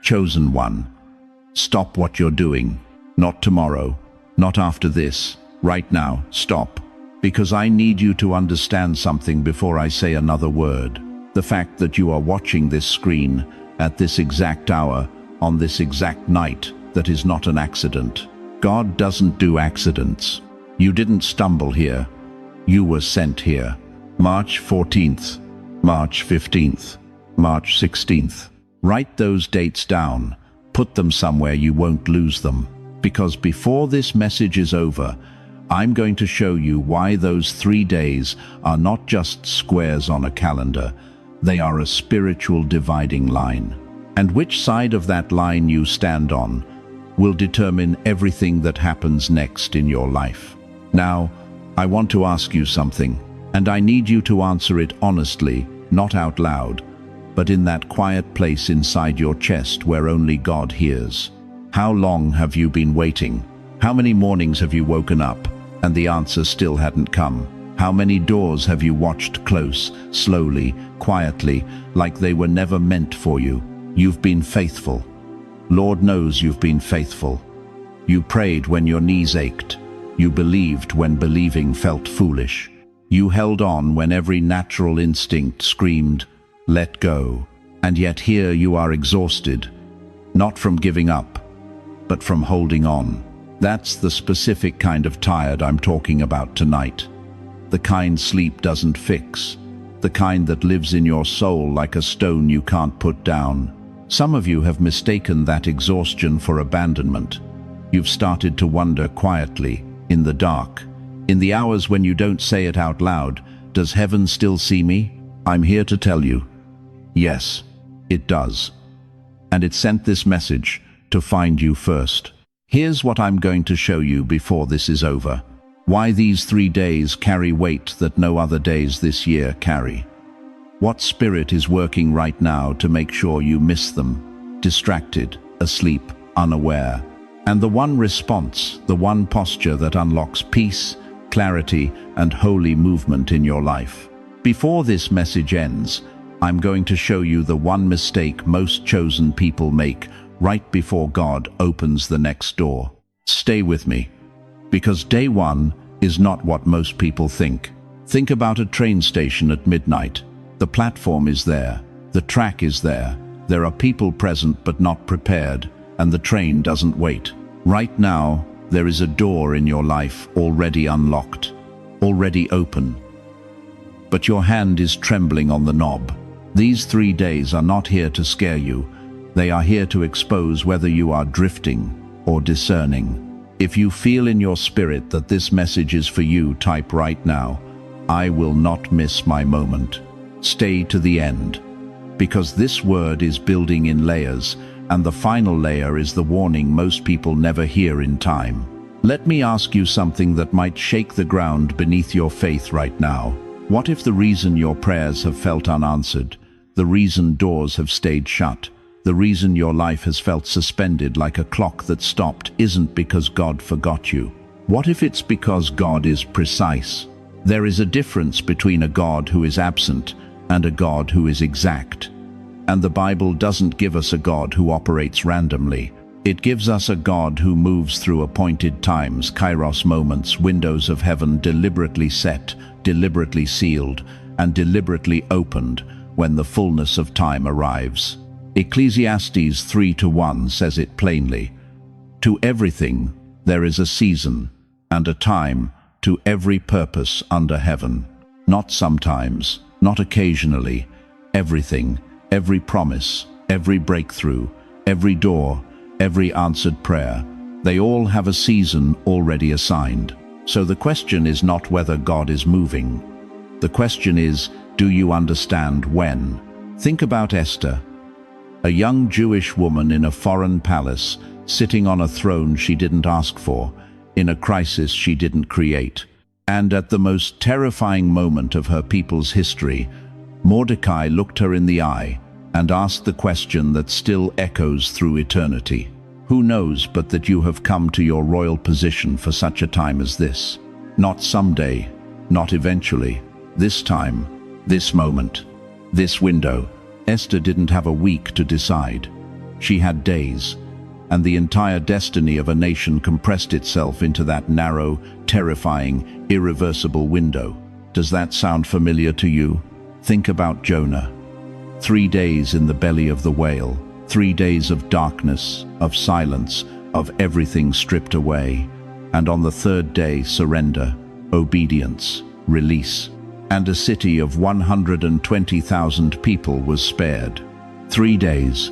Chosen one, stop what you're doing. Not tomorrow, not after this. Right now, stop. Because I need you to understand something before I say another word. The fact that you are watching this screen at this exact hour, on this exact night, that is not an accident. God doesn't do accidents. You didn't stumble here. You were sent here. March 14th, March 15th, March 16th. Write those dates down. Put them somewhere you won't lose them. Because before this message is over, I'm going to show you why those 3 days are not just squares on a calendar. They are a spiritual dividing line. And which side of that line you stand on will determine everything that happens next in your life. Now, I want to ask you something, and I need you to answer it honestly, not out loud, but in that quiet place inside your chest where only God hears. How long have you been waiting? How many mornings have you woken up and the answer still hadn't come? How many doors have you watched close, slowly, quietly, like they were never meant for you? You've been faithful. Lord knows you've been faithful. You prayed when your knees ached. You believed when believing felt foolish. You held on when every natural instinct screamed, "Let go." And yet here you are exhausted, not from giving up, but from holding on. That's the specific kind of tired I'm talking about tonight. The kind sleep doesn't fix. The kind that lives in your soul like a stone you can't put down. Some of you have mistaken that exhaustion for abandonment. You've started to wonder quietly, in the dark, in the hours when you don't say it out loud, does heaven still see me? I'm here to tell you, yes, it does. And it sent this message to find you first. Here's what I'm going to show you before this is over. Why these 3 days carry weight that no other days this year carry. What spirit is working right now to make sure you miss them, distracted, asleep, unaware. And the one response, the one posture that unlocks peace, clarity, and holy movement in your life. Before this message ends, I'm going to show you the one mistake most chosen people make right before God opens the next door. Stay with me, because day one is not what most people think. Think about a train station at midnight. The platform is there, the track is there, there are people present but not prepared, and the train doesn't wait. Right now, there is a door in your life already unlocked, already open. But your hand is trembling on the knob. These 3 days are not here to scare you. They are here to expose whether you are drifting or discerning. If you feel in your spirit that this message is for you, type right now, "I will not miss my moment." Stay to the end, because this word is building in layers, and the final layer is the warning most people never hear in time. Let me ask you something that might shake the ground beneath your faith right now. What if the reason your prayers have felt unanswered, the reason doors have stayed shut, the reason your life has felt suspended like a clock that stopped isn't because God forgot you? What if it's because God is precise? There is a difference between a God who is absent and a God who is exact. And the Bible doesn't give us a God who operates randomly. It gives us a God who moves through appointed times, kairos moments, windows of heaven deliberately set, deliberately sealed, and deliberately opened when the fullness of time arrives. Ecclesiastes 3:1 says it plainly. To everything there is a season and a time to every purpose under heaven. Not sometimes, not occasionally, everything, every promise, every breakthrough, every door, every answered prayer, they all have a season already assigned. So the question is not whether God is moving. The question is, do you understand when? Think about Esther, a young Jewish woman in a foreign palace, sitting on a throne she didn't ask for, in a crisis she didn't create. And at the most terrifying moment of her people's history, Mordecai looked her in the eye and asked the question that still echoes through eternity. Who knows but that you have come to your royal position for such a time as this? Not someday, not eventually, this time, this moment, this window. Esther didn't have a week to decide. She had days, and the entire destiny of a nation compressed itself into that narrow, terrifying, irreversible window. Does that sound familiar to you? Think about Jonah. 3 days in the belly of the whale, 3 days of darkness, of silence, of everything stripped away. And on the third day, surrender, obedience, release. And a city of 120,000 people was spared. 3 days,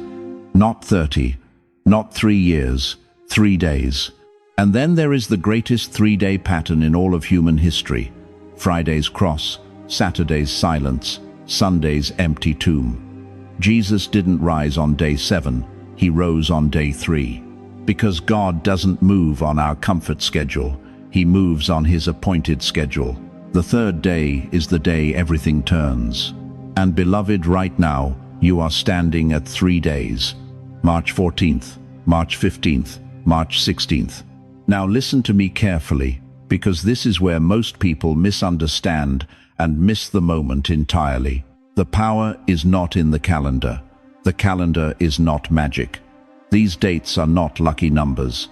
not 30, not 3 years, 3 days. And then there is the greatest 3-day pattern in all of human history. Friday's cross, Saturday's silence, Sunday's empty tomb. Jesus didn't rise on day 7, he rose on day 3. Because God doesn't move on our comfort schedule, he moves on his appointed schedule. The third day is the day everything turns. And beloved, right now, you are standing at 3 days. March 14th, March 15th, March 16th. Now listen to me carefully, because this is where most people misunderstand and miss the moment entirely. The power is not in the calendar. The calendar is not magic. These dates are not lucky numbers.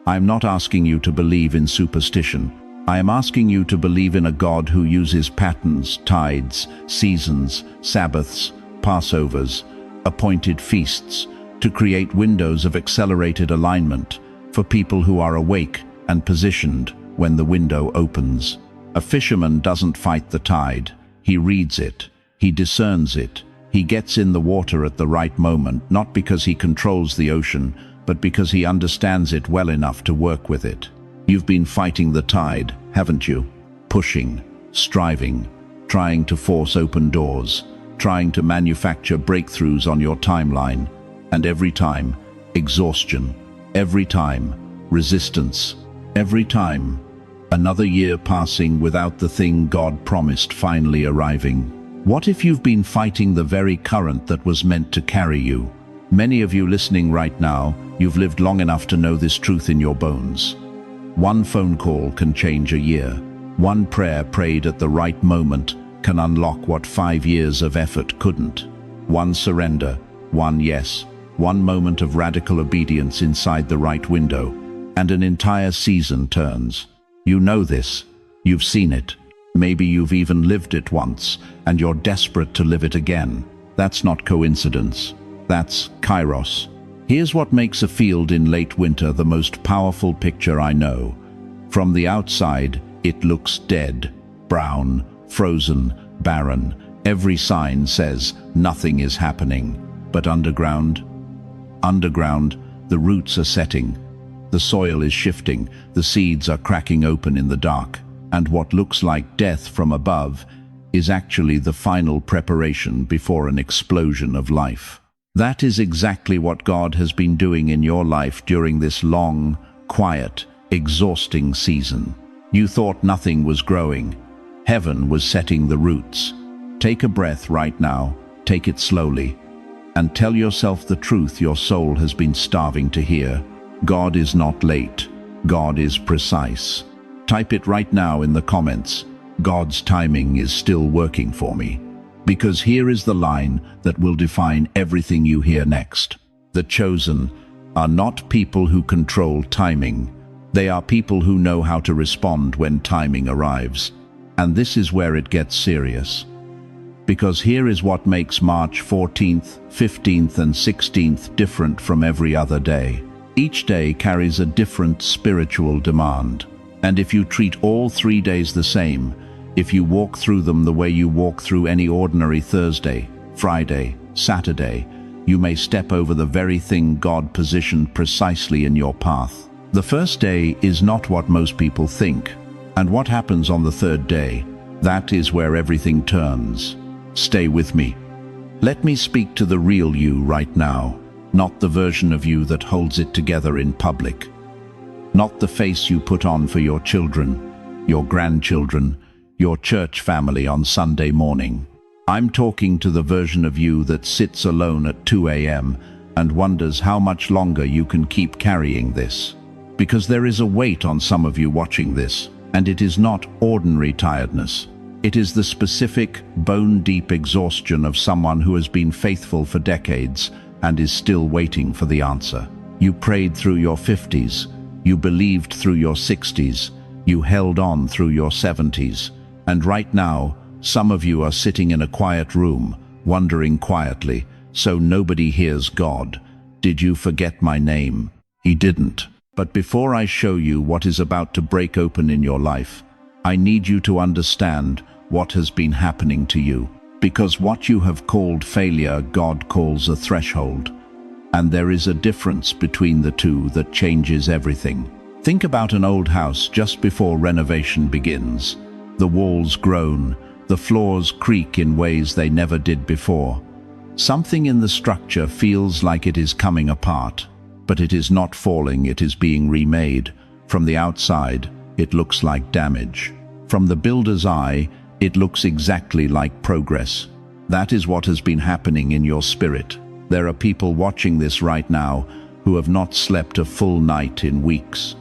I am not asking you to believe in superstition. I am asking you to believe in a God who uses patterns, tides, seasons, Sabbaths, Passovers, appointed feasts, to create windows of accelerated alignment for people who are awake and positioned when the window opens. A fisherman doesn't fight the tide. He reads it. He discerns it. He gets in the water at the right moment, not because he controls the ocean, but because he understands it well enough to work with it. You've been fighting the tide, haven't you? Pushing, striving, trying to force open doors, trying to manufacture breakthroughs on your timeline. And every time, exhaustion. Every time, resistance. Every time, another year passing without the thing God promised finally arriving. What if you've been fighting the very current that was meant to carry you? Many of you listening right now, you've lived long enough to know this truth in your bones. One phone call can change a year. One prayer prayed at the right moment can unlock what 5 years of effort couldn't. One surrender, one yes, one moment of radical obedience inside the right window, and an entire season turns. You know this. You've seen it. Maybe you've even lived it once, and you're desperate to live it again. That's not coincidence. That's Kairos. Here's what makes a field in late winter the most powerful picture I know. From the outside, it looks dead, brown, frozen, barren. Every sign says nothing is happening. But underground, the roots are setting. The soil is shifting. The seeds are cracking open in the dark. And what looks like death from above is actually the final preparation before an explosion of life. That is exactly what God has been doing in your life during this long, quiet, exhausting season. You thought nothing was growing. Heaven was setting the roots. Take a breath right now, take it slowly, and tell yourself the truth your soul has been starving to hear. God is not late. God is precise. Type it right now in the comments. God's timing is still working for me. Because here is the line that will define everything you hear next. The chosen are not people who control timing. They are people who know how to respond when timing arrives. And this is where it gets serious. Because here is what makes March 14th, 15th, and 16th different from every other day. Each day carries a different spiritual demand. And if you treat all 3 days the same, if you walk through them the way you walk through any ordinary Thursday, Friday, Saturday, you may step over the very thing God positioned precisely in your path. The first day is not what most people think. And what happens on the third day? That is where everything turns. Stay with me. Let me speak to the real you right now, not the version of you that holds it together in public. Not the face you put on for your children, your grandchildren, your church family on Sunday morning. I'm talking to the version of you that sits alone at 2 a.m. and wonders how much longer you can keep carrying this. Because there is a weight on some of you watching this, and it is not ordinary tiredness. It is the specific, bone-deep exhaustion of someone who has been faithful for decades and is still waiting for the answer. You prayed through your 50s, you believed through your 60s, you held on through your 70s, and right now, some of you are sitting in a quiet room, wondering quietly, so nobody hears God. Did you forget my name? He didn't. But before I show you what is about to break open in your life, I need you to understand what has been happening to you. Because what you have called failure, God calls a threshold. And there is a difference between the two that changes everything. Think about an old house just before renovation begins. The walls groan, the floors creak in ways they never did before. Something in the structure feels like it is coming apart, but it is not falling, it is being remade. From the outside, it looks like damage. From the builder's eye, it looks exactly like progress. That is what has been happening in your spirit. There are people watching this right now who have not slept a full night in weeks.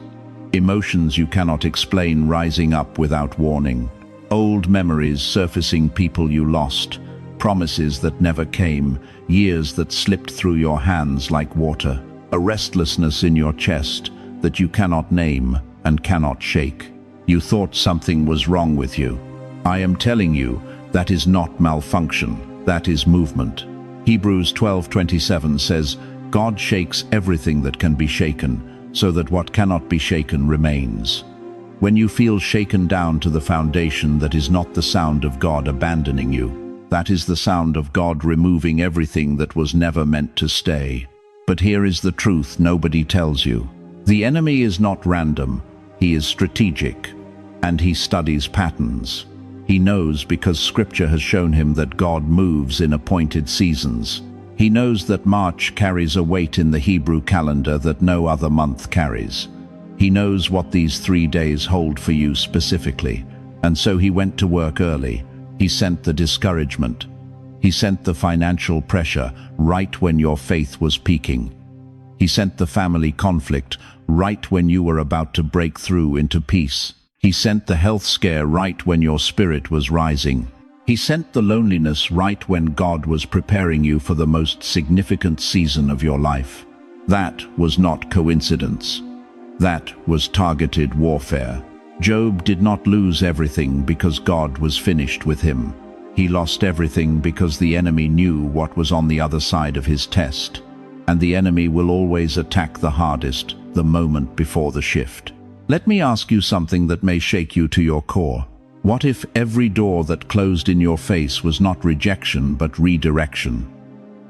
Emotions you cannot explain rising up without warning. Old memories surfacing, people you lost. Promises that never came, years that slipped through your hands like water. A restlessness in your chest that you cannot name and cannot shake. You thought something was wrong with you. I am telling you, that is not malfunction, that is movement. Hebrews 12:27 says, God shakes everything that can be shaken, so that what cannot be shaken remains. When you feel shaken down to the foundation, that is not the sound of God abandoning you. That is the sound of God removing everything that was never meant to stay. But here is the truth nobody tells you. The enemy is not random, he is strategic, and he studies patterns. He knows because Scripture has shown him that God moves in appointed seasons. He knows that March carries a weight in the Hebrew calendar that no other month carries. He knows what these 3 days hold for you specifically, and so he went to work early. He sent the discouragement. He sent the financial pressure right when your faith was peaking. He sent the family conflict right when you were about to break through into peace. He sent the health scare right when your spirit was rising. He sent the loneliness right when God was preparing you for the most significant season of your life. That was not coincidence. That was targeted warfare. Job did not lose everything because God was finished with him. He lost everything because the enemy knew what was on the other side of his test. And the enemy will always attack the hardest, the moment before the shift. Let me ask you something that may shake you to your core. What if every door that closed in your face was not rejection but redirection?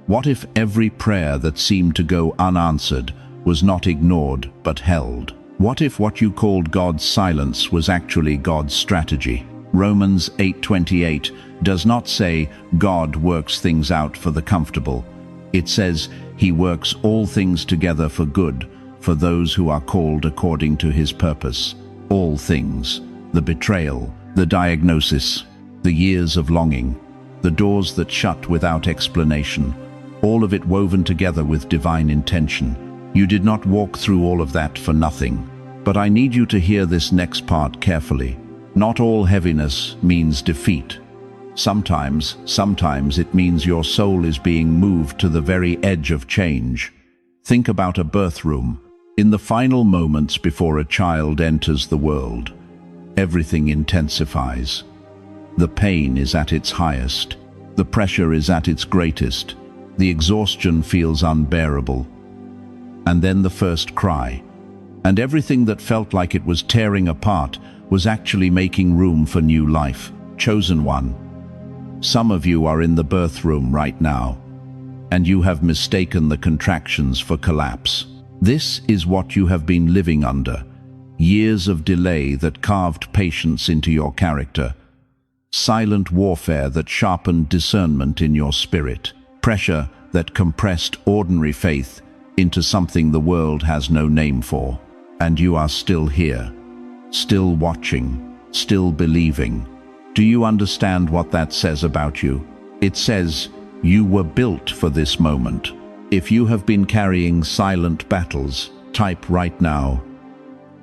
What if every prayer that seemed to go unanswered was not ignored but held? What if what you called God's silence was actually God's strategy? Romans 8:28 does not say God works things out for the comfortable. It says he works all things together for good, for those who are called according to his purpose. All things, the betrayal, the diagnosis, the years of longing, the doors that shut without explanation, all of it woven together with divine intention. You did not walk through all of that for nothing. But I need you to hear this next part carefully. Not all heaviness means defeat. Sometimes it means your soul is being moved to the very edge of change. Think about a birth room. In the final moments before a child enters the world, everything intensifies. The pain is at its highest. The pressure is at its greatest. The exhaustion feels unbearable. And then the first cry. And everything that felt like it was tearing apart was actually making room for new life. Chosen one. Some of you are in the birth room right now, and you have mistaken the contractions for collapse. This is what you have been living under. Years of delay that carved patience into your character. Silent warfare that sharpened discernment in your spirit. Pressure that compressed ordinary faith into something the world has no name for. And you are still here, still watching, still believing. Do you understand what that says about you? It says you were built for this moment. If you have been carrying silent battles, type right now,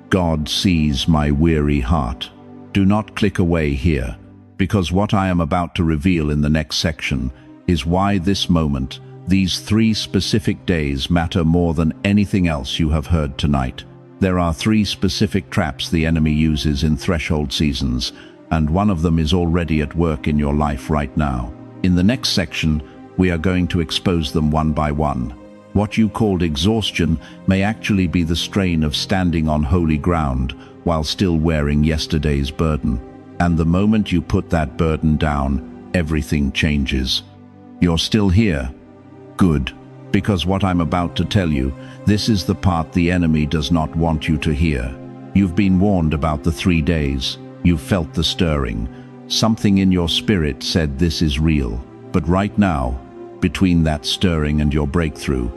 God sees my weary heart. Do not click away here, because what I am about to reveal in the next section is why this moment These 3 specific days matter more than anything else you have heard tonight. There are 3 specific traps the enemy uses in threshold seasons, and one of them is already at work in your life right now. In the next section, we are going to expose them one by one. What you called exhaustion may actually be the strain of standing on holy ground while still wearing yesterday's burden. And the moment you put that burden down, everything changes. You're still here. Good. Because what I'm about to tell you, this is the part the enemy does not want you to hear. You've been warned about the 3 days. You've felt the stirring. Something in your spirit said this is real. But right now, between that stirring and your breakthrough,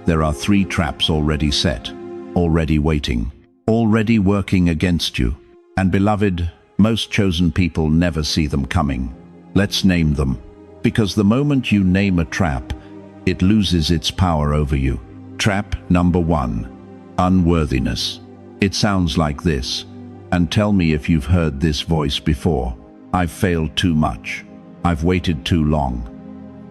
there are 3 traps already set, already waiting, already working against you. And beloved, most chosen people never see them coming. Let's name them. Because the moment you name a trap, it loses its power over you. Trap number 1, unworthiness. It sounds like this, and tell me if you've heard this voice before. I've failed too much. I've waited too long.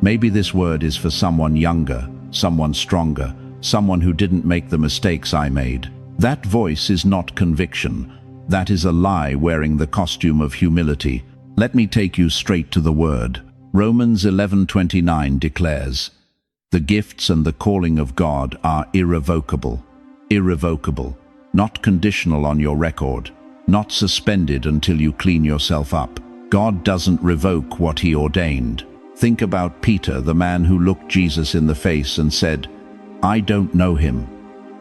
Maybe this word is for someone younger, someone stronger, someone who didn't make the mistakes I made. That voice is not conviction. That is a lie wearing the costume of humility. Let me take you straight to the word. Romans 11:29 declares, "The gifts and the calling of God are irrevocable." Irrevocable, not conditional on your record, not suspended until you clean yourself up. God doesn't revoke what he ordained. Think about Peter, the man who looked Jesus in the face and said, "I don't know him,"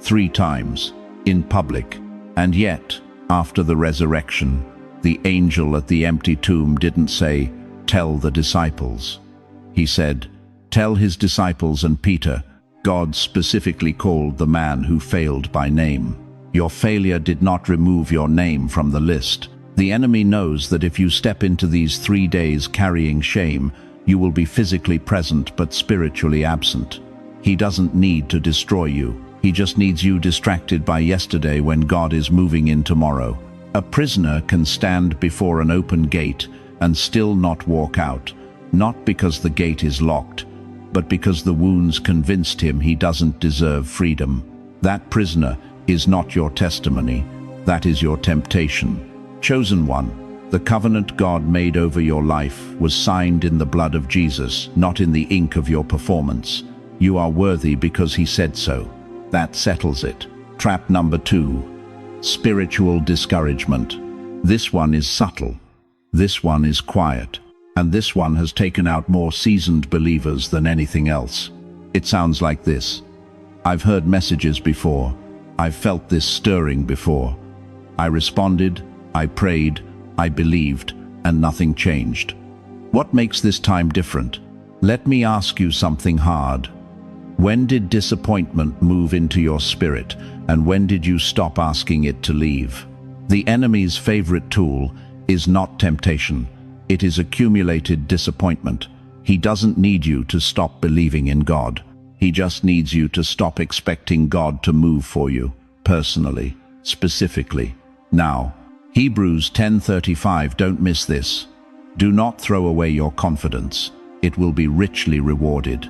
3 times, in public. And yet, after the resurrection, the angel at the empty tomb didn't say, "Tell the disciples." He said, "Tell his disciples and Peter." God specifically called the man who failed by name. Your failure did not remove your name from the list. The enemy knows that if you step into these 3 days carrying shame, you will be physically present but spiritually absent. He doesn't need to destroy you. He just needs you distracted by yesterday when God is moving in tomorrow. A prisoner can stand before an open gate and still not walk out, not because the gate is locked, but because the wounds convinced him he doesn't deserve freedom. That prisoner is not your testimony. That is your temptation. Chosen one, the covenant God made over your life was signed in the blood of Jesus, not in the ink of your performance. You are worthy because he said so. That settles it. Trap number 2, spiritual discouragement. This one is subtle. This one is quiet. And this one has taken out more seasoned believers than anything else. It sounds like this. I've heard messages before. I've felt this stirring before. I responded, I prayed, I believed, and nothing changed. What makes this time different? Let me ask you something hard. When did disappointment move into your spirit, and when did you stop asking it to leave? The enemy's favorite tool is not temptation. It is accumulated disappointment. He doesn't need you to stop believing in God. He just needs you to stop expecting God to move for you, personally, specifically. Now, Hebrews 10:35, don't miss this. Do not throw away your confidence. It will be richly rewarded.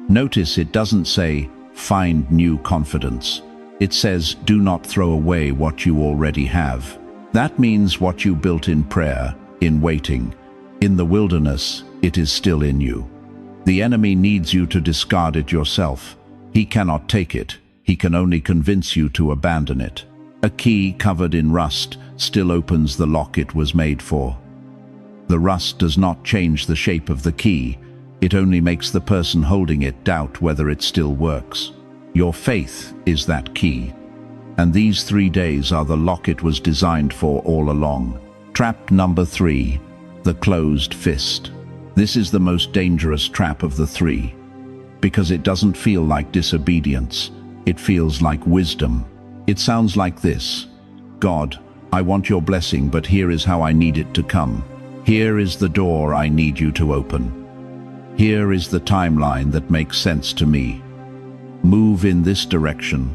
Notice it doesn't say, find new confidence. It says, do not throw away what you already have. That means what you built in prayer, in waiting. In the wilderness, it is still in you. The enemy needs you to discard it yourself. He cannot take it. He can only convince you to abandon it. A key covered in rust still opens the lock it was made for. The rust does not change the shape of the key. It only makes the person holding it doubt whether it still works. Your faith is that key. And these 3 days are the lock it was designed for all along. Trap number 3, the closed fist. This is the most dangerous trap of the 3, because it doesn't feel like disobedience. It feels like wisdom. It sounds like this. God, I want your blessing, but here is how I need it to come. Here is the door I need you to open. Here is the timeline that makes sense to me. Move in this direction,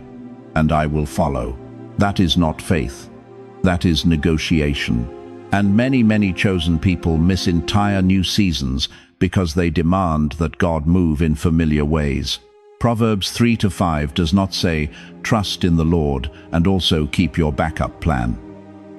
and I will follow. That is not faith. That is negotiation. And many chosen people miss entire new seasons because they demand that God move in familiar ways. Proverbs 3-5 does not say, "Trust in the Lord and also keep your backup plan."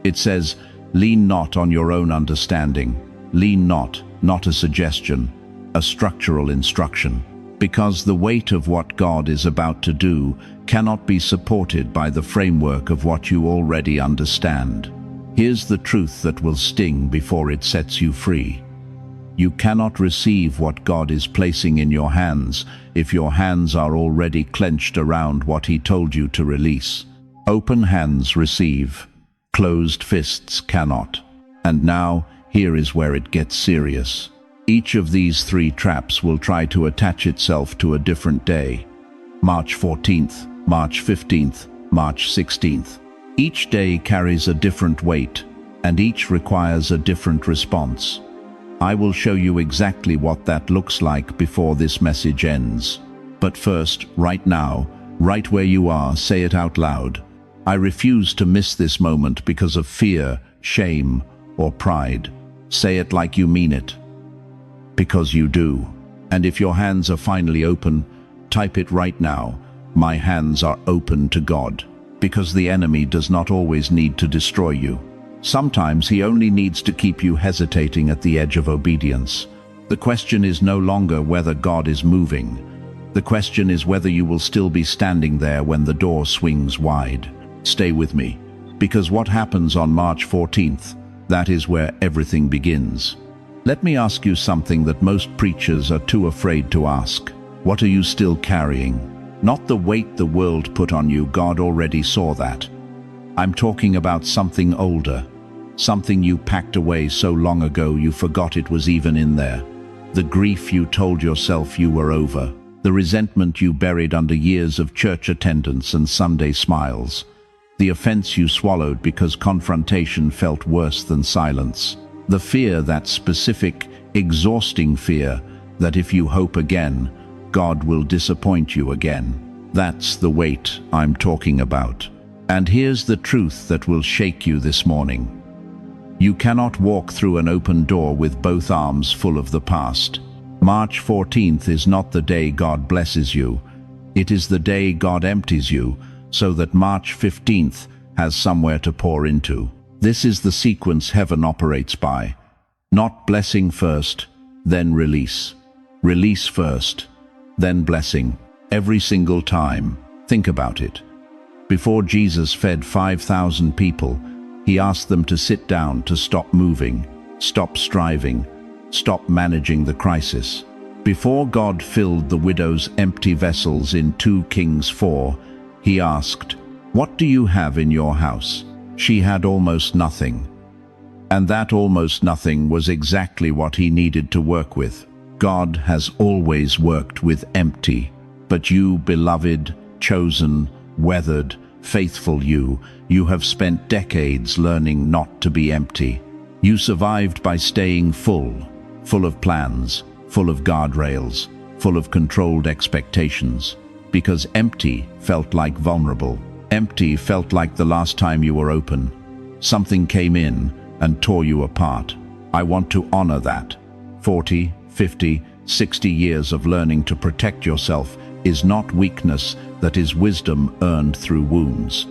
It says, "Lean not on your own understanding." Lean not a suggestion, a structural instruction. Because the weight of what God is about to do cannot be supported by the framework of what you already understand. Here's the truth that will sting before it sets you free. You cannot receive what God is placing in your hands if your hands are already clenched around what He told you to release. Open hands receive, closed fists cannot. And now, here is where it gets serious. Each of these three traps will try to attach itself to a different day. March 14th, March 15th, March 16th. Each day carries a different weight, and each requires a different response. I will show you exactly what that looks like before this message ends. But first, right now, right where you are, say it out loud. I refuse to miss this moment because of fear, shame, or pride. Say it like you mean it. Because you do. And if your hands are finally open, type it right now. My hands are open to God. Because the enemy does not always need to destroy you. Sometimes he only needs to keep you hesitating at the edge of obedience. The question is no longer whether God is moving. The question is whether you will still be standing there when the door swings wide. Stay with me, because what happens on March 14th, that is where everything begins. Let me ask you something that most preachers are too afraid to ask. What are you still carrying? Not the weight the world put on you, God already saw that. I'm talking about something older, something you packed away so long ago you forgot it was even in there. The grief you told yourself you were over, the resentment you buried under years of church attendance and Sunday smiles, the offense you swallowed because confrontation felt worse than silence, the fear, that specific, exhausting fear, that if you hope again, God will disappoint you again. That's the weight I'm talking about. And here's the truth that will shake you this morning. You cannot walk through an open door with both arms full of the past. March 14th is not the day God blesses you. It is the day God empties you, so that March 15th has somewhere to pour into. This is the sequence heaven operates by. Not blessing first, then release. Release first, then blessing. Every single time. Think about it. Before Jesus fed 5,000 people, He asked them to sit down, to stop moving, stop striving, stop managing the crisis. Before God filled the widow's empty vessels in 2 Kings 4, He asked, "What do you have in your house?" She had almost nothing. And that almost nothing was exactly what He needed to work with. God has always worked with empty. But you, beloved, chosen, weathered, faithful you have spent decades learning not to be empty. You survived by staying full of plans, full of guardrails, full of controlled expectations. Because empty felt like vulnerable. Empty felt like the last time you were open. Something came in and tore you apart. I want to honor that. 40, 50, 60 years of learning to protect yourself is not weakness, that is wisdom earned through wounds.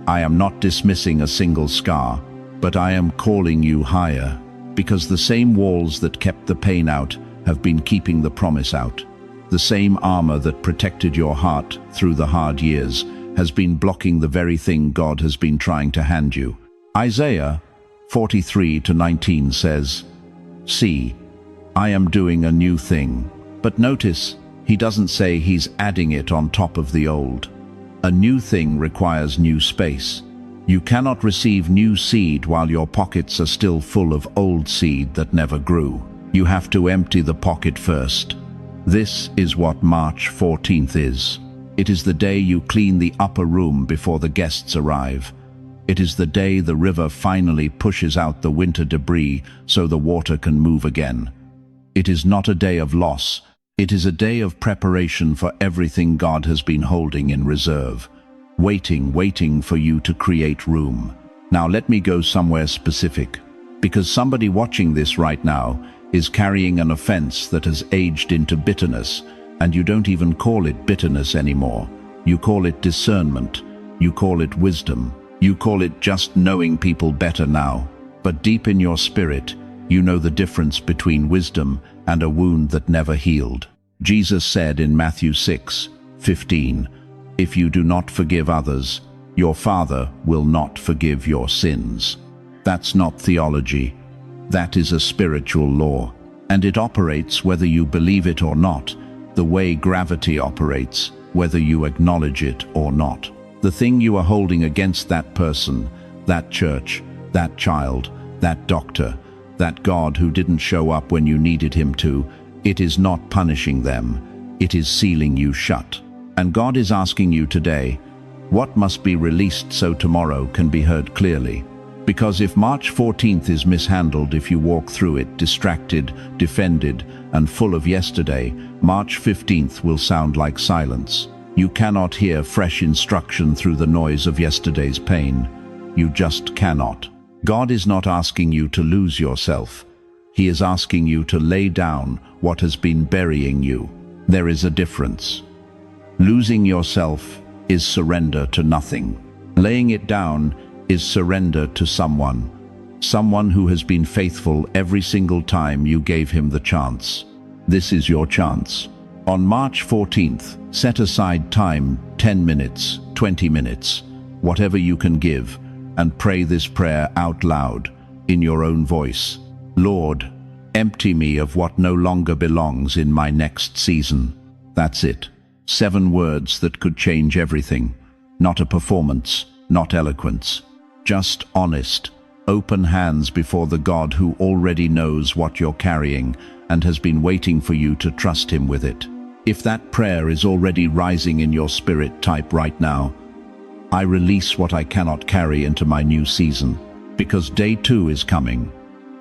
I am not dismissing a single scar, but I am calling you higher, because the same walls that kept the pain out have been keeping the promise out. The same armor that protected your heart through the hard years has been blocking the very thing God has been trying to hand you. Isaiah 43:19 says, "See, I am doing a new thing." But notice, He doesn't say He's adding it on top of the old. A new thing requires new space. You cannot receive new seed while your pockets are still full of old seed that never grew. You have to empty the pocket first. This is what March 14th is. It is the day you clean the upper room before the guests arrive. It is the day the river finally pushes out the winter debris so the water can move again. It is not a day of loss. It is a day of preparation for everything God has been holding in reserve, waiting for you to create room. Now let me go somewhere specific. Because somebody watching this right now is carrying an offense that has aged into bitterness, and you don't even call it bitterness anymore. You call it discernment. You call it wisdom. You call it just knowing people better now. But deep in your spirit, you know the difference between wisdom and a wound that never healed. Jesus said in Matthew 6:15, "If you do not forgive others, your Father will not forgive your sins." That's not theology. That is a spiritual law, and it operates whether you believe it or not, the way gravity operates, whether you acknowledge it or not. The thing you are holding against that person, that church, that child, that doctor, that God who didn't show up when you needed him to, it is not punishing them, it is sealing you shut. And God is asking you today, what must be released so tomorrow can be heard clearly? Because if March 14th is mishandled, if you walk through it distracted, defended, and full of yesterday, March 15th will sound like silence. You cannot hear fresh instruction through the noise of yesterday's pain. You just cannot. God is not asking you to lose yourself. He is asking you to lay down what has been burying you. There is a difference. Losing yourself is surrender to nothing. Laying it down is surrender to someone who has been faithful every single time you gave him the chance. This is your chance. On March 14th, set aside time, 10 minutes, 20 minutes, whatever you can give, and pray this prayer out loud, in your own voice. Lord, empty me of what no longer belongs in my next season. That's it. 7 words that could change everything. Not a performance, not eloquence. Just honest, open hands before the God who already knows what you're carrying and has been waiting for you to trust him with it. If that prayer is already rising in your spirit, type right now, I release what I cannot carry into my new season, because day 2 is coming.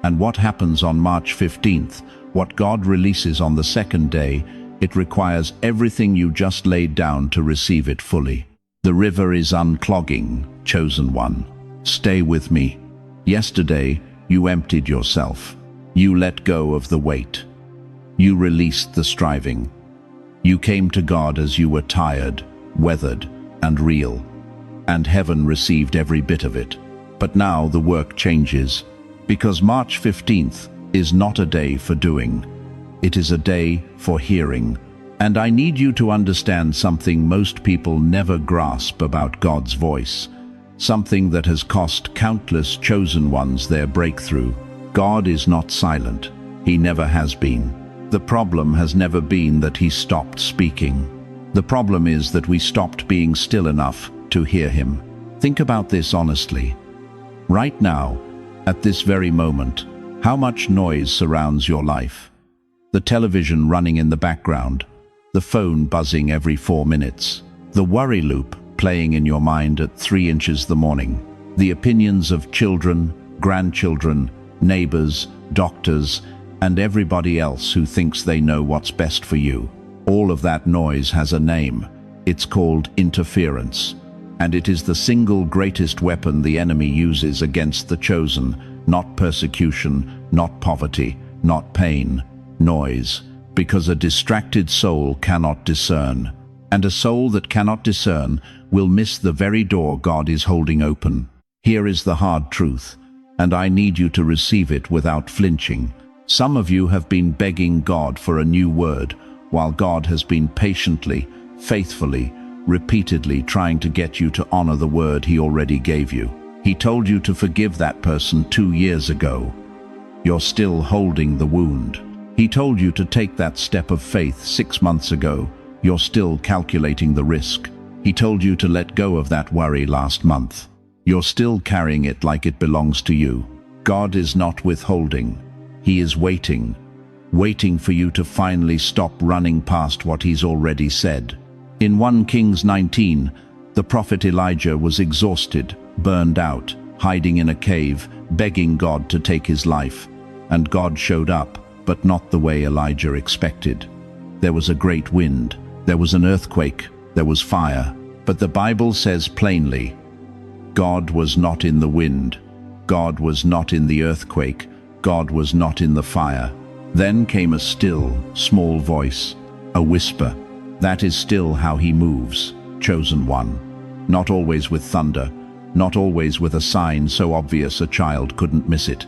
And what happens on March 15th, what God releases on the second day, it requires everything you just laid down to receive it fully. The river is unclogging, chosen one. Stay with me. Yesterday, you emptied yourself. You let go of the weight. You released the striving. You came to God as you were tired, weathered, and real. And heaven received every bit of it. But now the work changes, because March 15th is not a day for doing. It is a day for hearing. And I need you to understand something most people never grasp about God's voice. Something that has cost countless chosen ones their breakthrough. God is not silent. He never has been. The problem has never been that he stopped speaking. The problem is that we stopped being still enough to hear him. Think about this honestly. Right now, at this very moment, how much noise surrounds your life? The television running in the background, the phone buzzing every 4 minutes, the worry loop playing in your mind at 3 inches the morning, the opinions of children, grandchildren, neighbors, doctors, and everybody else who thinks they know what's best for you. All of that noise has a name. It's called interference. And it is the single greatest weapon the enemy uses against the chosen. Not persecution, not poverty, not pain, noise. Because a distracted soul cannot discern. And a soul that cannot discern will miss the very door God is holding open. Here is the hard truth, and I need you to receive it without flinching. Some of you have been begging God for a new word, while God has been patiently, faithfully, repeatedly trying to get you to honor the word he already gave you. He told you to forgive that person 2 years ago. You're still holding the wound. He told you to take that step of faith 6 months ago. You're still calculating the risk. He told you to let go of that worry last month. You're still carrying it like it belongs to you. God is not withholding. He is waiting for you to finally stop running past what he's already said. In 1 Kings 19, the prophet Elijah was exhausted, burned out, hiding in a cave, begging God to take his life. And God showed up, but not the way Elijah expected. There was a great wind, there was an earthquake, there was fire. But the Bible says plainly, God was not in the wind. God was not in the earthquake. God was not in the fire. Then came a still, small voice, a whisper. That is still how he moves, chosen one. Not always with thunder, not always with a sign so obvious a child couldn't miss it.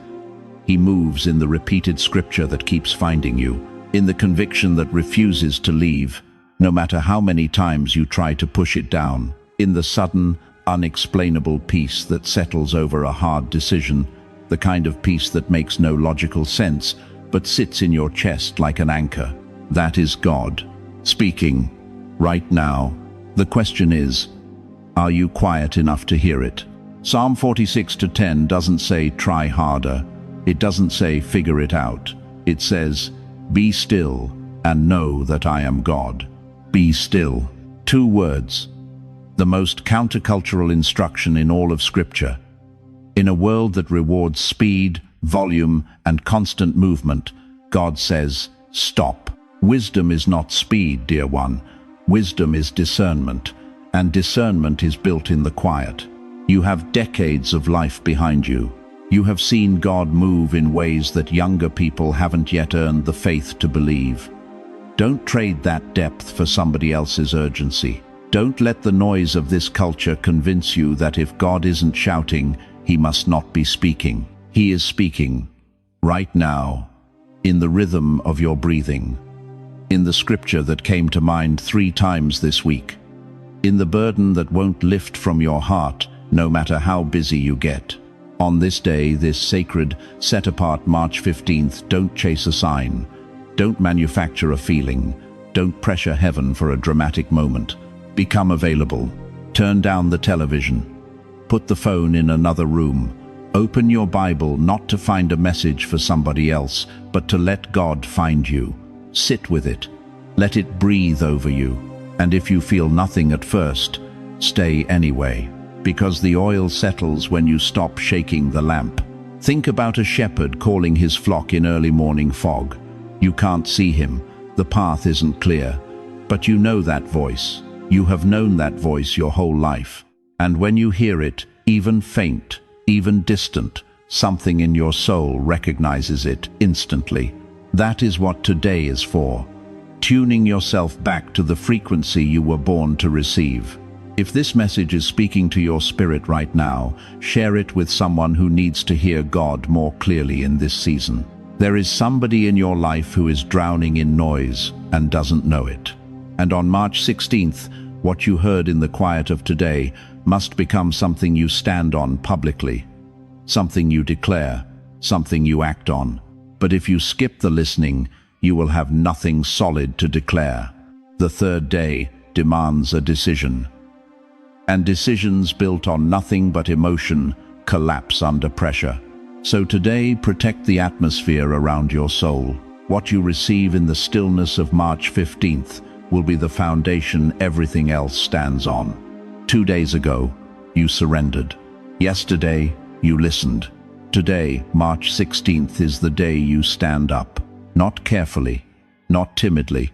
He moves in the repeated scripture that keeps finding you, in the conviction that refuses to leave, no matter how many times you try to push it down, in the sudden, unexplainable peace that settles over a hard decision, the kind of peace that makes no logical sense, but sits in your chest like an anchor. That is God, speaking, right now. The question is, are you quiet enough to hear it? Psalm 46:10 doesn't say try harder. It doesn't say figure it out. It says, be still and know that I am God. Be still. 2 words. The most countercultural instruction in all of Scripture. In a world that rewards speed, volume, and constant movement, God says, stop. Wisdom is not speed, dear one. Wisdom is discernment, and discernment is built in the quiet. You have decades of life behind you. You have seen God move in ways that younger people haven't yet earned the faith to believe. Don't trade that depth for somebody else's urgency. Don't let the noise of this culture convince you that if God isn't shouting, he must not be speaking. He is speaking, right now, in the rhythm of your breathing, in the scripture that came to mind 3 times this week, in the burden that won't lift from your heart, no matter how busy you get. On this day, this sacred, set-apart March 15th, don't chase a sign. Don't manufacture a feeling. Don't pressure heaven for a dramatic moment. Become available. Turn down the television. Put the phone in another room. Open your Bible not to find a message for somebody else, but to let God find you. Sit with it. Let it breathe over you. And if you feel nothing at first, stay anyway, because the oil settles when you stop shaking the lamp. Think about a shepherd calling his flock in early morning fog. You can't see him, the path isn't clear, but you know that voice. You have known that voice your whole life. And when you hear it, even faint, even distant, something in your soul recognizes it instantly. That is what today is for. Tuning yourself back to the frequency you were born to receive. If this message is speaking to your spirit right now, share it with someone who needs to hear God more clearly in this season. There is somebody in your life who is drowning in noise and doesn't know it. And on March 16th, what you heard in the quiet of today must become something you stand on publicly, something you declare, something you act on. But if you skip the listening, you will have nothing solid to declare. The third day demands a decision. And decisions built on nothing but emotion collapse under pressure. So today, protect the atmosphere around your soul. What you receive in the stillness of March 15th will be the foundation everything else stands on. 2 days ago, you surrendered. Yesterday, you listened. Today, March 16th, is the day you stand up. Not carefully, not timidly,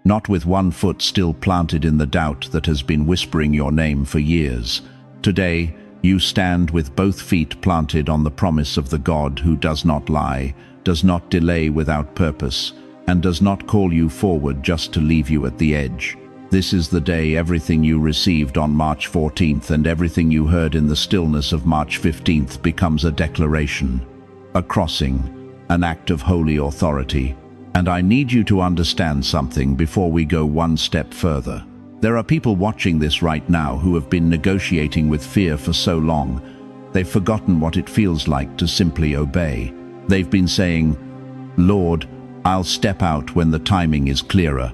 not with one foot still planted in the doubt that has been whispering your name for years. Today, you stand with both feet planted on the promise of the God who does not lie, does not delay without purpose, and does not call you forward just to leave you at the edge. This is the day everything you received on March 14th and everything you heard in the stillness of March 15th becomes a declaration, a crossing, an act of holy authority. And I need you to understand something before we go one step further. There are people watching this right now who have been negotiating with fear for so long, they've forgotten what it feels like to simply obey. They've been saying, Lord, I'll step out when the timing is clearer,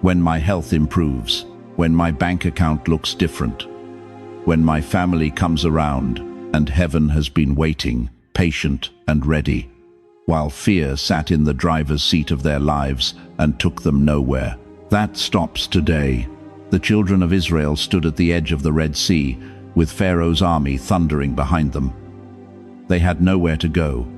when my health improves, when my bank account looks different, when my family comes around, and heaven has been waiting, patient and ready, while fear sat in the driver's seat of their lives and took them nowhere. That stops today. The children of Israel stood at the edge of the Red Sea, with Pharaoh's army thundering behind them. They had nowhere to go.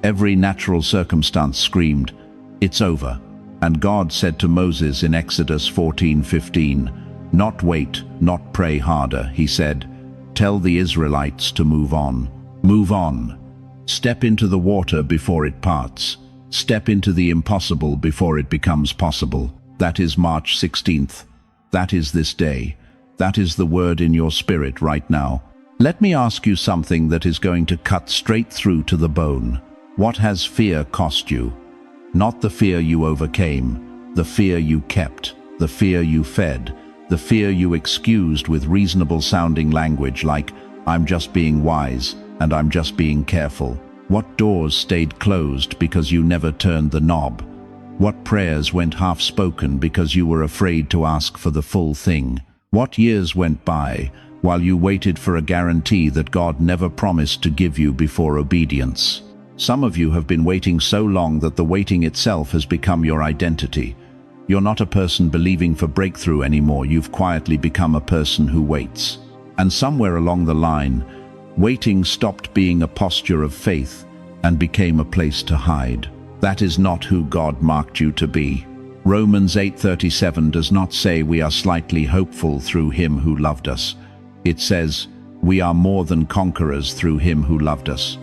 Every natural circumstance screamed, "It's over." And God said to Moses in Exodus 14:15, "Not wait, not pray harder," he said. "Tell the Israelites to move on. Move on. Step into the water before it parts. Step into the impossible before it becomes possible. That is March 16th. That is this day. That is the word in your spirit right now. Let me ask you something that is going to cut straight through to the bone. What has fear cost you? Not the fear you overcame, the fear you kept, the fear you fed, the fear you excused with reasonable-sounding language like, "I'm just being wise," and "I'm just being careful." What doors stayed closed because you never turned the knob? What prayers went half-spoken because you were afraid to ask for the full thing? What years went by while you waited for a guarantee that God never promised to give you before obedience? Some of you have been waiting so long that the waiting itself has become your identity. You're not a person believing for breakthrough anymore. You've quietly become a person who waits. And somewhere along the line, waiting stopped being a posture of faith and became a place to hide. That is not who God marked you to be. Romans 8:37 does not say we are slightly hopeful through Him who loved us. It says, we are more than conquerors through Him who loved us.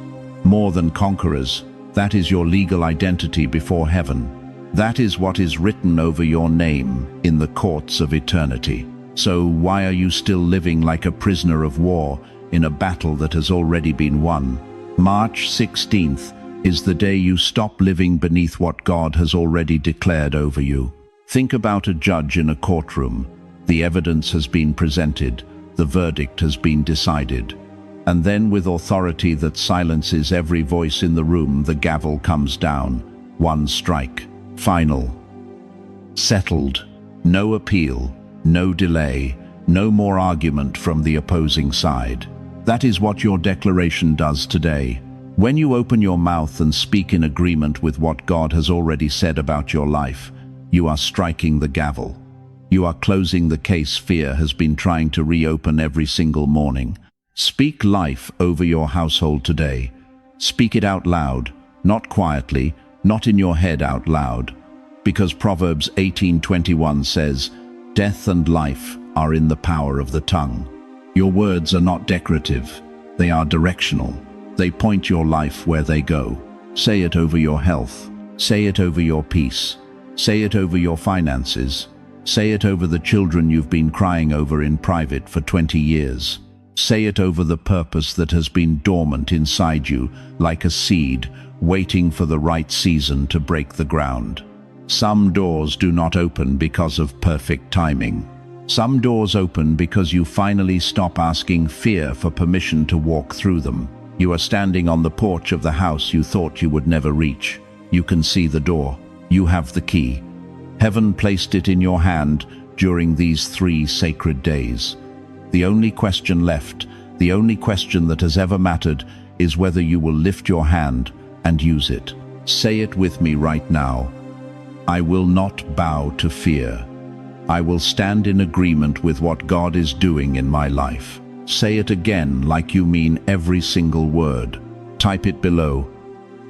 More than conquerors, that is your legal identity before heaven. That is what is written over your name in the courts of eternity. So why are you still living like a prisoner of war in a battle that has already been won? March 16th is the day you stop living beneath what God has already declared over you. Think about a judge in a courtroom. The evidence has been presented, the verdict has been decided. And then with authority that silences every voice in the room, the gavel comes down. One strike. Final. Settled. No appeal. No delay. No more argument from the opposing side. That is what your declaration does today. When you open your mouth and speak in agreement with what God has already said about your life, you are striking the gavel. You are closing the case fear has been trying to reopen every single morning. Speak life over your household today. Speak it out loud, not quietly, not in your head out loud. Because Proverbs 18:21 says, "Death and life are in the power of the tongue." Your words are not decorative, they are directional. They point your life where they go. Say it over your health. Say it over your peace. Say it over your finances. Say it over the children you've been crying over in private for 20 years. Say it over the purpose that has been dormant inside you, like a seed, waiting for the right season to break the ground. Some doors do not open because of perfect timing. Some doors open because you finally stop asking fear for permission to walk through them. You are standing on the porch of the house you thought you would never reach. You can see the door. You have the key. Heaven placed it in your hand during these 3 sacred days. The only question left, the only question that has ever mattered, is whether you will lift your hand and use it. Say it with me right now. I will not bow to fear. I will stand in agreement with what God is doing in my life. Say it again like you mean every single word. Type it below.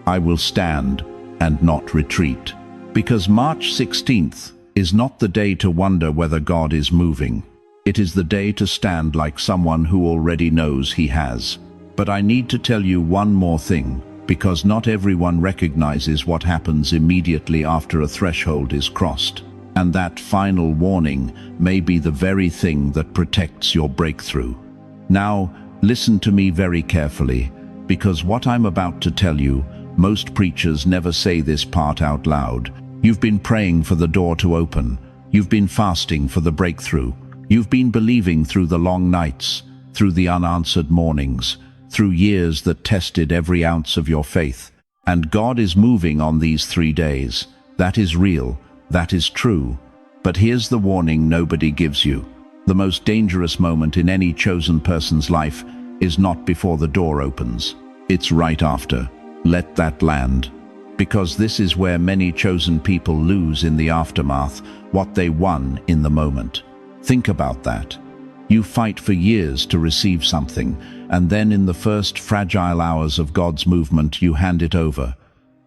I will stand and not retreat. Because March 16th is not the day to wonder whether God is moving. It is the day to stand like someone who already knows He has. But I need to tell you one more thing, because not everyone recognizes what happens immediately after a threshold is crossed. And that final warning may be the very thing that protects your breakthrough. Now, listen to me very carefully, because what I'm about to tell you, most preachers never say this part out loud. You've been praying for the door to open. You've been fasting for the breakthrough. You've been believing through the long nights, through the unanswered mornings, through years that tested every ounce of your faith. And God is moving on these 3 days. That is real. That is true. But here's the warning nobody gives you. The most dangerous moment in any chosen person's life is not before the door opens. It's right after. Let that land. Because this is where many chosen people lose in the aftermath what they won in the moment. Think about that. You fight for years to receive something, and then in the first fragile hours of God's movement you hand it over.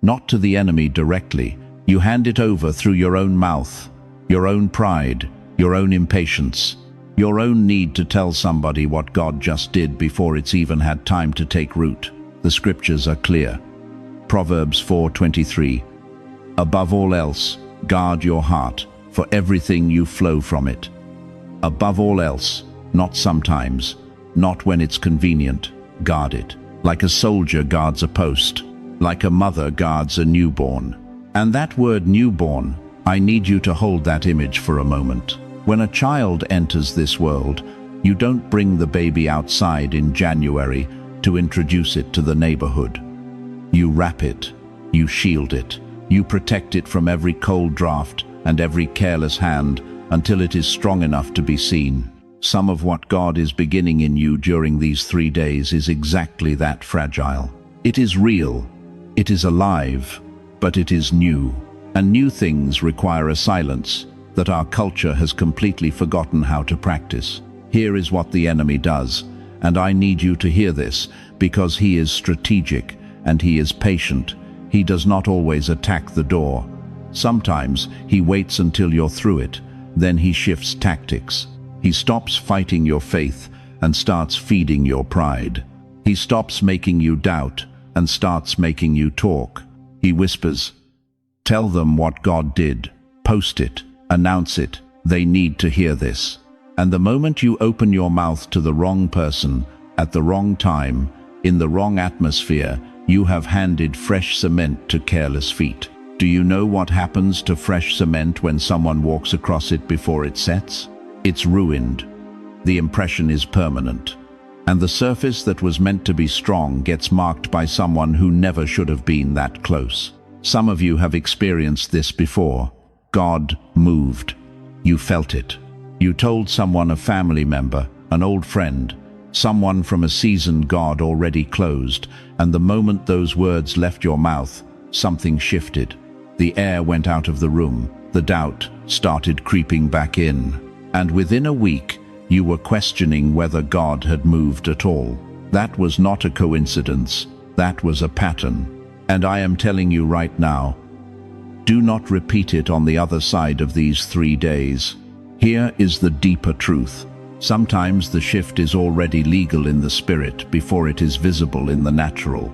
Not to the enemy directly. You hand it over through your own mouth, your own pride, your own impatience. Your own need to tell somebody what God just did before it's even had time to take root. The scriptures are clear. Proverbs 4:23. Above all else, guard your heart, for everything you flow from it. Above all else, not sometimes, not when it's convenient, guard it. Like a soldier guards a post, like a mother guards a newborn. And that word newborn, I need you to hold that image for a moment. When a child enters this world, you don't bring the baby outside in January to introduce it to the neighborhood. You wrap it, you shield it, you protect it from every cold draft and every careless hand until it is strong enough to be seen. Some of what God is beginning in you during these 3 days is exactly that fragile. It is real, it is alive, but it is new. And new things require a silence that our culture has completely forgotten how to practice. Here is what the enemy does, and I need you to hear this, because he is strategic and he is patient. He does not always attack the door. Sometimes he waits until you're through it, then he shifts tactics. He stops fighting your faith and starts feeding your pride. He stops making you doubt and starts making you talk. He whispers, "Tell them what God did. Post it. Announce it. They need to hear this." And the moment you open your mouth to the wrong person, at the wrong time, in the wrong atmosphere, you have handed fresh cement to careless feet. Do you know what happens to fresh cement when someone walks across it before it sets? It's ruined. The impression is permanent. And the surface that was meant to be strong gets marked by someone who never should have been that close. Some of you have experienced this before. God moved. You felt it. You told someone, a family member, an old friend, someone from a season God already closed, and the moment those words left your mouth, something shifted. The air went out of the room. The doubt started creeping back in. And within a week, you were questioning whether God had moved at all. That was not a coincidence. That was a pattern. And I am telling you right now, do not repeat it on the other side of these 3 days. Here is the deeper truth. Sometimes the shift is already legal in the spirit before it is visible in the natural.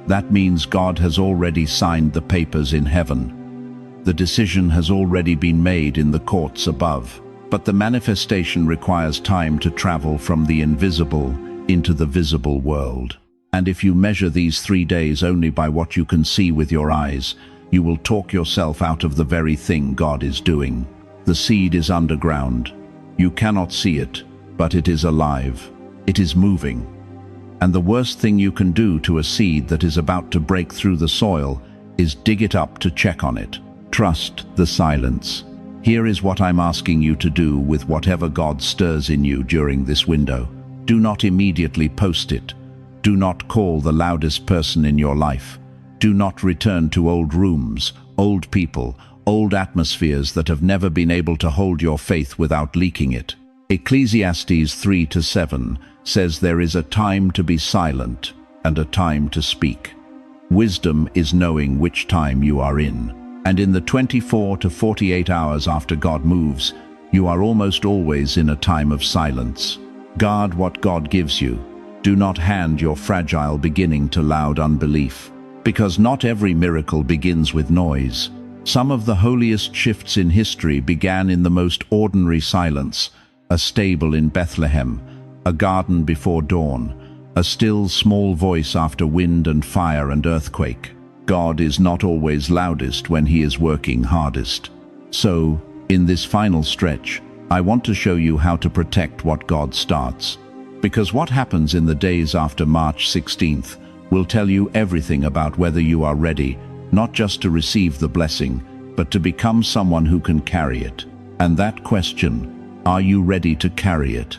That means God has already signed the papers in heaven. The decision has already been made in the courts above. But the manifestation requires time to travel from the invisible into the visible world. And if you measure these 3 days only by what you can see with your eyes, you will talk yourself out of the very thing God is doing. The seed is underground. You cannot see it, but it is alive. It is moving. And the worst thing you can do to a seed that is about to break through the soil is dig it up to check on it. Trust the silence. Here is what I'm asking you to do with whatever God stirs in you during this window. Do not immediately post it. Do not call the loudest person in your life. Do not return to old rooms, old people, old atmospheres that have never been able to hold your faith without leaking it. Ecclesiastes 3:7 says there is a time to be silent and a time to speak. Wisdom is knowing which time you are in. And in the 24 to 48 hours after God moves, you are almost always in a time of silence. Guard what God gives you. Do not hand your fragile beginning to loud unbelief. Because not every miracle begins with noise. Some of the holiest shifts in history began in the most ordinary silence. A stable in Bethlehem, a garden before dawn, a still small voice after wind and fire and earthquake. God is not always loudest when he is working hardest. So, in this final stretch, I want to show you how to protect what God starts. Because what happens in the days after March 16th will tell you everything about whether you are ready, not just to receive the blessing, but to become someone who can carry it. And that question, are you ready to carry it?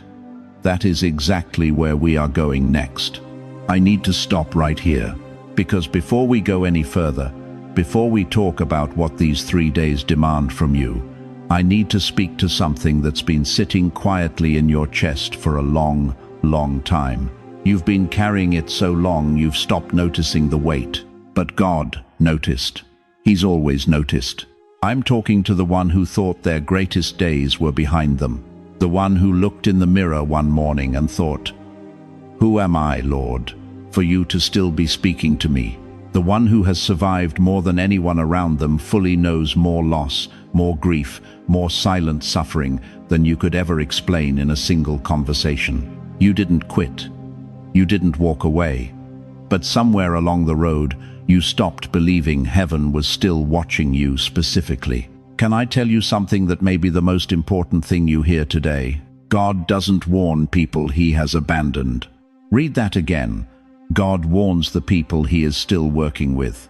That is exactly where we are going next. I need to stop right here. Because before we go any further, before we talk about what these 3 days demand from you, I need to speak to something that's been sitting quietly in your chest for a long, long time. You've been carrying it so long you've stopped noticing the weight. But God noticed. He's always noticed. I'm talking to the one who thought their greatest days were behind them. The one who looked in the mirror one morning and thought, "Who am I, Lord, for you to still be speaking to me?" The one who has survived more than anyone around them fully knows more loss, more grief, more silent suffering than you could ever explain in a single conversation. You didn't quit. You didn't walk away. But somewhere along the road, you stopped believing heaven was still watching you specifically. Can I tell you something that may be the most important thing you hear today? God doesn't warn people he has abandoned. Read that again. God warns the people he is still working with.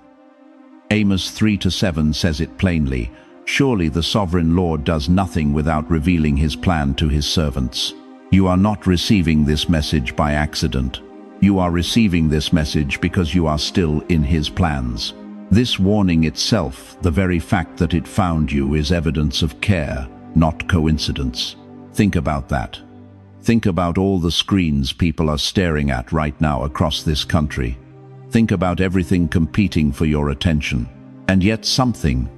Amos 3-7 says it plainly, "Surely the sovereign Lord does nothing without revealing his plan to his servants." You are not receiving this message by accident. You are receiving this message because you are still in his plans. This warning itself, the very fact that it found you, is evidence of care, not coincidence. Think about that. Think about all the screens people are staring at right now across this country. Think about everything competing for your attention. And yet someone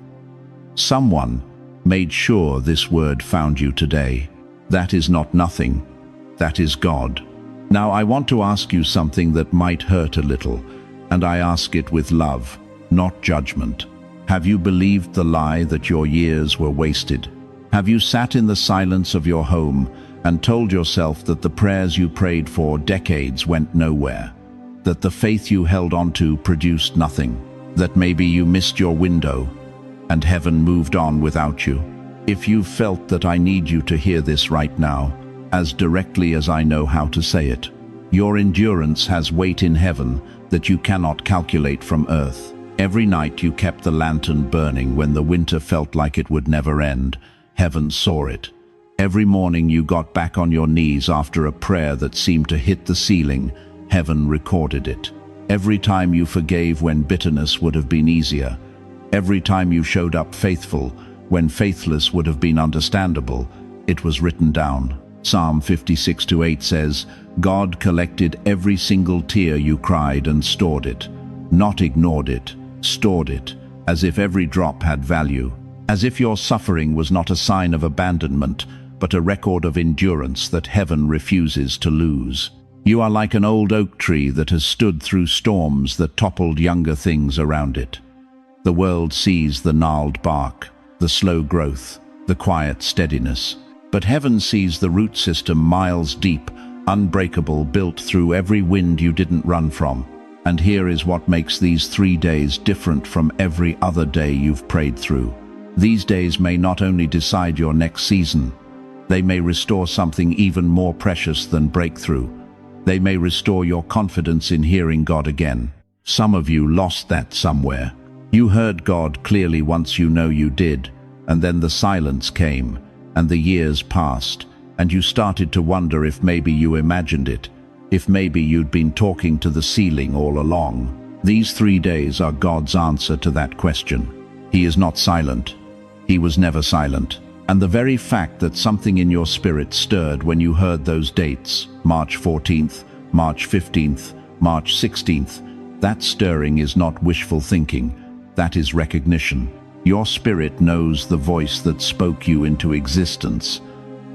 made sure this word found you today. That is not nothing. That is God. Now I want to ask you something that might hurt a little, and I ask it with love, not judgment. Have you believed the lie that your years were wasted? Have you sat in the silence of your home and told yourself that the prayers you prayed for decades went nowhere? That the faith you held onto produced nothing? That maybe you missed your window and heaven moved on without you? If you've felt that, I need you to hear this right now, as directly as I know how to say it. Your endurance has weight in heaven that you cannot calculate from earth. Every night you kept the lantern burning when the winter felt like it would never end. Heaven saw it. Every morning you got back on your knees after a prayer that seemed to hit the ceiling. Heaven recorded it. Every time you forgave when bitterness would have been easier. Every time you showed up faithful when faithless would have been understandable, it was written down. Psalm 56-8 says, "God collected every single tear you cried and stored it." Not ignored it, stored it, as if every drop had value. As if your suffering was not a sign of abandonment, but a record of endurance that heaven refuses to lose. You are like an old oak tree that has stood through storms that toppled younger things around it. The world sees the gnarled bark, the slow growth, the quiet steadiness. But heaven sees the root system miles deep, unbreakable, built through every wind you didn't run from. And here is what makes these 3 days different from every other day you've prayed through. These days may not only decide your next season, they may restore something even more precious than breakthrough. They may restore your confidence in hearing God again. Some of you lost that somewhere. You heard God clearly once, you know you did, and then the silence came, and the years passed, and you started to wonder if maybe you imagined it, if maybe you'd been talking to the ceiling all along. These 3 days are God's answer to that question. He is not silent. He was never silent. And the very fact that something in your spirit stirred when you heard those dates, March 14th, March 15th, March 16th, that stirring is not wishful thinking. That is recognition. Your spirit knows the voice that spoke you into existence,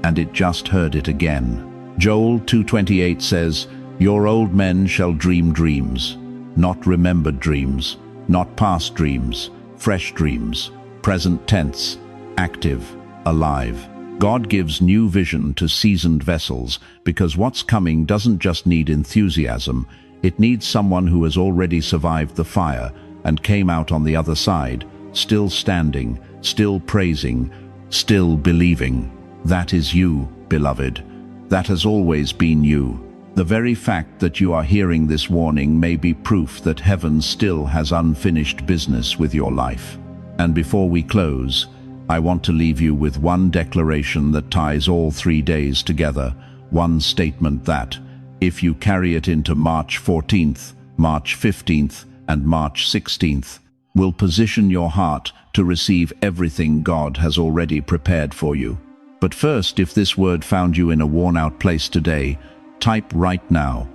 and it just heard it again. Joel 2:28 says, "Your old men shall dream dreams, not remembered dreams, not past dreams, fresh dreams," present tense, active, alive. God gives new vision to seasoned vessels because what's coming doesn't just need enthusiasm, it needs someone who has already survived the fire and came out on the other side, still standing, still praising, still believing. That is you, beloved. That has always been you. The very fact that you are hearing this warning may be proof that heaven still has unfinished business with your life. And before we close, I want to leave you with one declaration that ties all 3 days together, one statement that, if you carry it into March 14th, March 15th, and March 16th, will position your heart to receive everything God has already prepared for you. But first, if this word found you in a worn-out place today, type right now,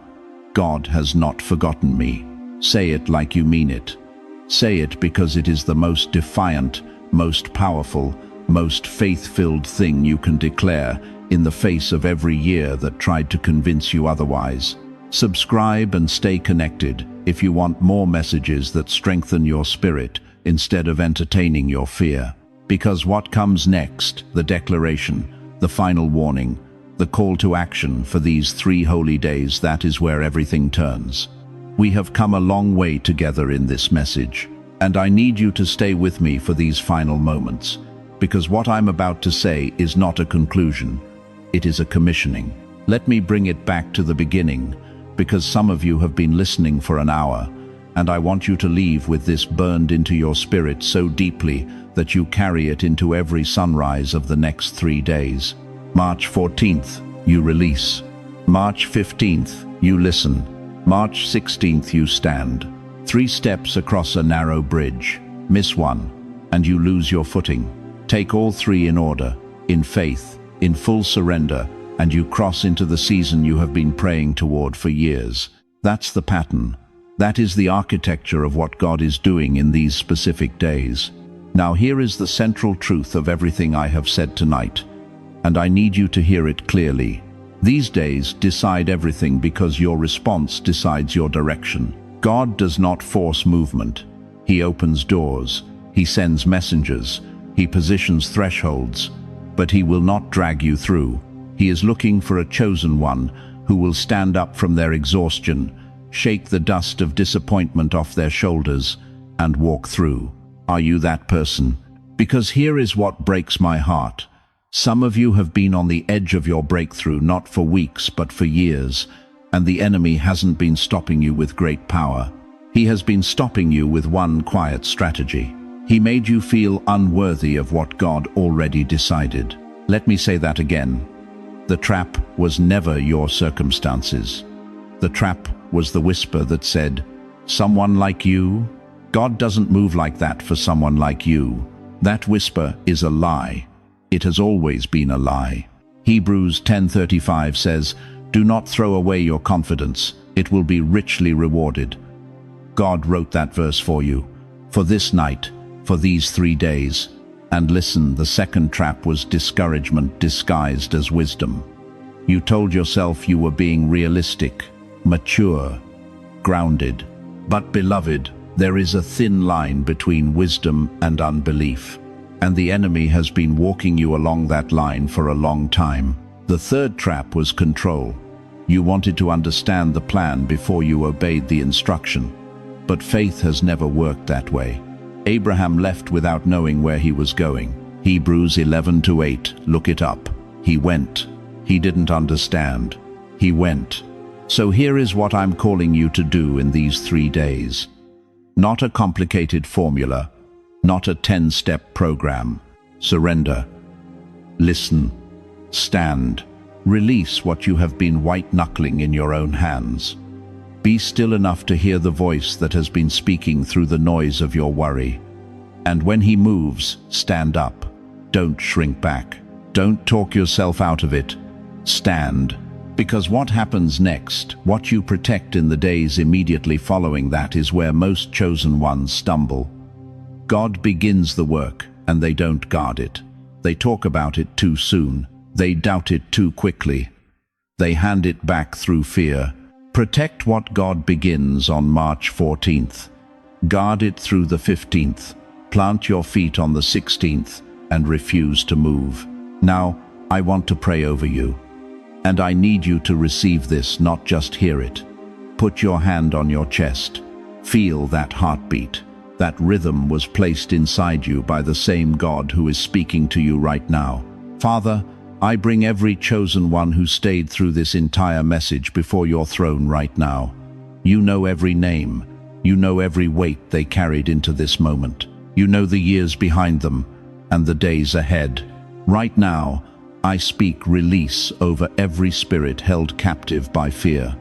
"God has not forgotten me." Say it like you mean it. Say it because it is the most defiant, most powerful, most faith-filled thing you can declare in the face of every year that tried to convince you otherwise. Subscribe and stay connected if you want more messages that strengthen your spirit instead of entertaining your fear. Because what comes next, the declaration, the final warning, the call to action for these 3 holy days, that is where everything turns. We have come a long way together in this message, and I need you to stay with me for these final moments, because what I'm about to say is not a conclusion, it is a commissioning. Let me bring it back to the beginning, because some of you have been listening for an hour, and I want you to leave with this burned into your spirit so deeply that you carry it into every sunrise of the next 3 days. March 14th, you release. March 15th, you listen. March 16th, you stand. 3 steps across a narrow bridge. Miss one, and you lose your footing. Take all 3 in order, in faith, in full surrender, and you cross into the season you have been praying toward for years. That's the pattern. That is the architecture of what God is doing in these specific days. Now here is the central truth of everything I have said tonight, and I need you to hear it clearly. These days decide everything because your response decides your direction. God does not force movement. He opens doors. He sends messengers. He positions thresholds. But He will not drag you through. He is looking for a chosen one who will stand up from their exhaustion, shake the dust of disappointment off their shoulders, and walk through. Are you that person? Because here is what breaks my heart. Some of you have been on the edge of your breakthrough not for weeks but for years, and the enemy hasn't been stopping you with great power. He has been stopping you with one quiet strategy. He made you feel unworthy of what God already decided. Let me say that again. The trap was never your circumstances. The trap was the whisper that said, "Someone like you?" God doesn't move like that for someone like you. That whisper is a lie. It has always been a lie. Hebrews 10:35 says, "Do not throw away your confidence. It will be richly rewarded." God wrote that verse for you, for this night, for these 3 days. And listen, the second trap was discouragement disguised as wisdom. You told yourself you were being realistic, mature, grounded. But beloved, there is a thin line between wisdom and unbelief. And the enemy has been walking you along that line for a long time. The third trap was control. You wanted to understand the plan before you obeyed the instruction. But faith has never worked that way. Abraham left without knowing where he was going. Hebrews 11:8, look it up. He went. He didn't understand. He went. So here is what I'm calling you to do in these 3 days. Not a complicated formula, not a 10-step program. Surrender. Listen. Stand. Release what you have been white-knuckling in your own hands. Be still enough to hear the voice that has been speaking through the noise of your worry. And when He moves, stand up. Don't shrink back. Don't talk yourself out of it. Stand. Because what happens next, what you protect in the days immediately following that, is where most chosen ones stumble. God begins the work, and they don't guard it. They talk about it too soon. They doubt it too quickly. They hand it back through fear. Protect what God begins on March 14th. Guard it through the 15th. Plant your feet on the 16th and refuse to move. Now, I want to pray over you. And I need you to receive this, not just hear it. Put your hand on your chest. Feel that heartbeat. That rhythm was placed inside you by the same God who is speaking to you right now. Father, I bring every chosen one who stayed through this entire message before your throne right now. You know every name. You know every weight they carried into this moment. You know the years behind them and the days ahead. Right now, I speak release over every spirit held captive by fear.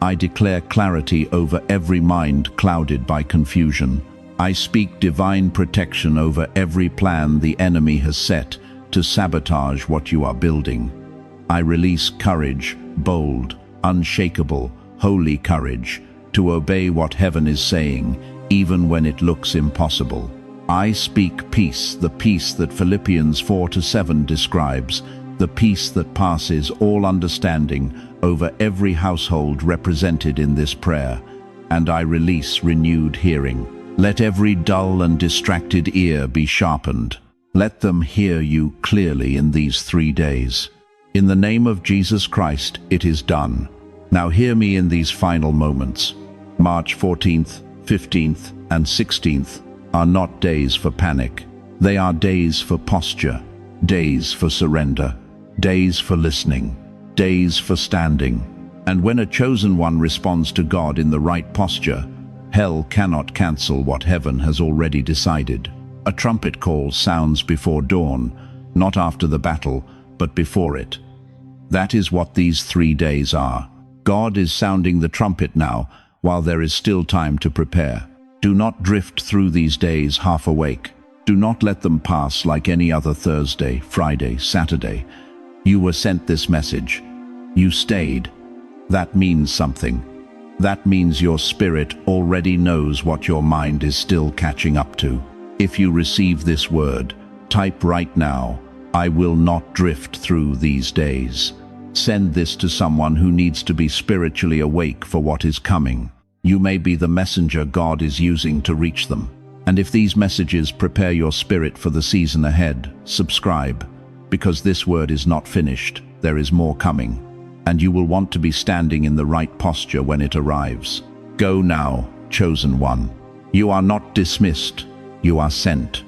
I declare clarity over every mind clouded by confusion. I speak divine protection over every plan the enemy has set to sabotage what you are building. I release courage, bold, unshakable, holy courage, to obey what heaven is saying, even when it looks impossible. I speak peace, the peace that Philippians 4-7 describes, the peace that passes all understanding over every household represented in this prayer, and I release renewed hearing. Let every dull and distracted ear be sharpened. Let them hear you clearly in these 3 days. In the name of Jesus Christ, it is done. Now hear me in these final moments. March 14th, 15th, and 16th are not days for panic. They are days for posture, days for surrender, days for listening, days for standing. And when a chosen one responds to God in the right posture, hell cannot cancel what heaven has already decided. A trumpet call sounds before dawn, not after the battle, but before it. That is what these 3 days are. God is sounding the trumpet now, while there is still time to prepare. Do not drift through these days half awake. Do not let them pass like any other Thursday, Friday, Saturday. You were sent this message. You stayed. That means something. That means your spirit already knows what your mind is still catching up to. If you receive this word, type right now, I will not drift through these days. Send this to someone who needs to be spiritually awake for what is coming. You may be the messenger God is using to reach them. And if these messages prepare your spirit for the season ahead, subscribe, because this word is not finished. There is more coming, and you will want to be standing in the right posture when it arrives. Go now, chosen one. You are not dismissed. You are sent.